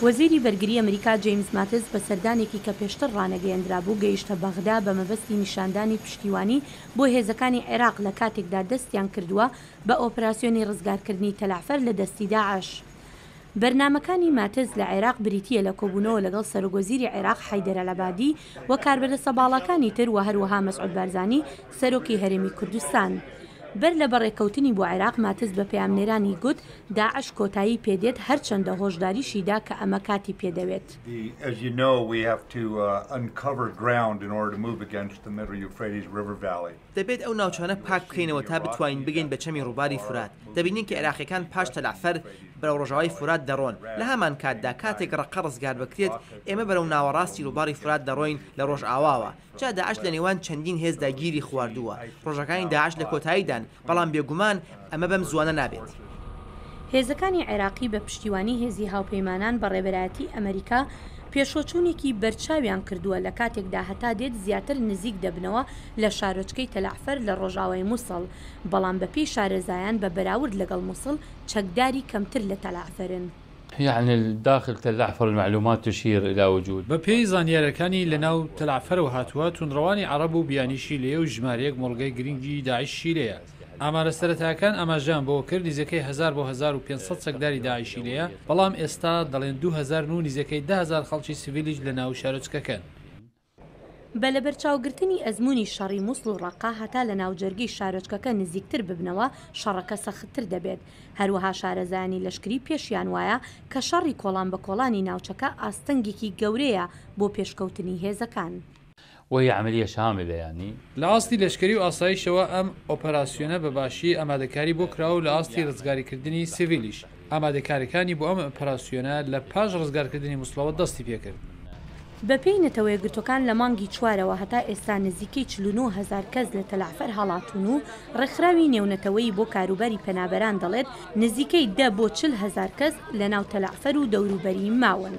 وەزیری بەرگری ئەمریکا جیمز ماتس بە سەردانێکی کە پێشتر ڕانەگەیەندرا بوو گەیشتە بەغدا بە مەبەستی نیشاندانی پشتیوانی بۆ هێزەکانی عێراق لە کاتێکدا دەستیان کردووە بە ئۆپراسیۆنی ڕزگارکردنی تەلعفەر لە دەستی داعش. بەرنامەکانی ماتز لە عێراق بریتیە لە کۆبوونەوە لەگەڵ سەرۆکوەزیری عێراق حەیدەر ئەلعەبادی و کاربەدەستە باڵەکانی تر و هەروەها مەسعود بارزانی سەرۆکی هەرێمی کوردستان. بەر لە بەڕێکەوتنی بۆ عێراق ماتز بە پەیامنێرانی گوت داعش کۆتایی پێدێت هەرچەندە هۆشداریشیدا کە ئەمە کاتی پێدەوێت. دەبێت ئەو ناوچانە پاک بکەینەوە تا بتوانین بگەین بە چەمی ڕووباری فورات. دەبینین کە عێراقیەکان پاش تەلعفەر بەرەو ڕۆژاوای فورات دەڕۆن. لە هەمان کاتدا کاتێک ڕقە ڕزگار بکرێت ئێمە بەرەو ناوەڕاستی ڕووباری فورات دەڕۆین لە ڕۆژ ئاواوە. جا داعش لە نێوان چەندین هێزدا گیری خواردووە. ڕۆژەکانی داعش لە کۆتاییدان، بەڵام بێگومان ئەمە بەم زوانە نابێت. هێزەکانی عێراقی بە پشتیوانی هێزی هاوپەیمانان بە ڕێبەرایەتی ئەمریکا پێشۆچوونێکی بەرچاویان کردووە لە کاتێکدا هەتا دێت زیاتر نزیک دەبنەوە لە شارۆچکەی تەلعفەر لە ڕۆژاوای مووسڵ، بەڵام بەپێی شارەزایان بە بەراورد لەگەڵ مووسڵ چەکداری کەمتر لە تەلعفەرن. يعني داخل تلعفر المعلومات تشير إلى وجود بەپێی زانیاریەکانی لەناو تەلعفەرەوە هاتووە تونڕەوانی عەرەب و بیانیشی لێ و ژمارەیەک مۆڵگەی گرنگی داعشی لێیە. ئامارە سەرەتاکان ئەماژیان بۆ کرد نزیەکەی 1000 بۆ 1500 چەکداری داعشی لێیە، بەڵام ئێستا دەڵێن 2000 و نزیەکەی 10000 خەڵکی سیڤیلیش لە ناو شارۆچکەکەن. بە لە بەرچاوگرتنی ئەزمموی شەڕی مووسڵ و ڕەقا هەتا لە ناوجەرگەی شارۆچکەکە نزیکتر ببنەوە شەڕەکە سەختتر دەبێت. هەروەها شارەزایانی لەشکری پێشیان وایە کە شەڕی کۆڵان بە کۆڵانی ناوچەکە ئاستەنگێکی گەورەیە بۆ پێشکەوتنی هێزەکان. وهي عملية شاملة يعني لە ئاستی لەشکری و ئاسایشەوە ئەم ئۆپەراسیۆنە بەباشی ئامادەکاری بۆ کراوە و لە ئاستی ڕزگاریکردنی سیڤیلیش. ئامادەکاریەکانی بۆ ئەم ئۆپەراسیۆنە لە پاش ڕزگارکردنی مووسڵەوە دەستی پێکرد. بەپێی نەتەوەی گرتوەکان لە مانگی چوارەوە هەتا ئێستا نزیکەی 49,000 کەس لە تەلعفەر هەڵاتون و ڕێکخراوی نێونەتەوەی بۆ کاروباری پەنابەران دەڵێت نزیکەی 10 بۆ 40,000 کەس لە ناو تەلعفەر و دەوروبەری ماون.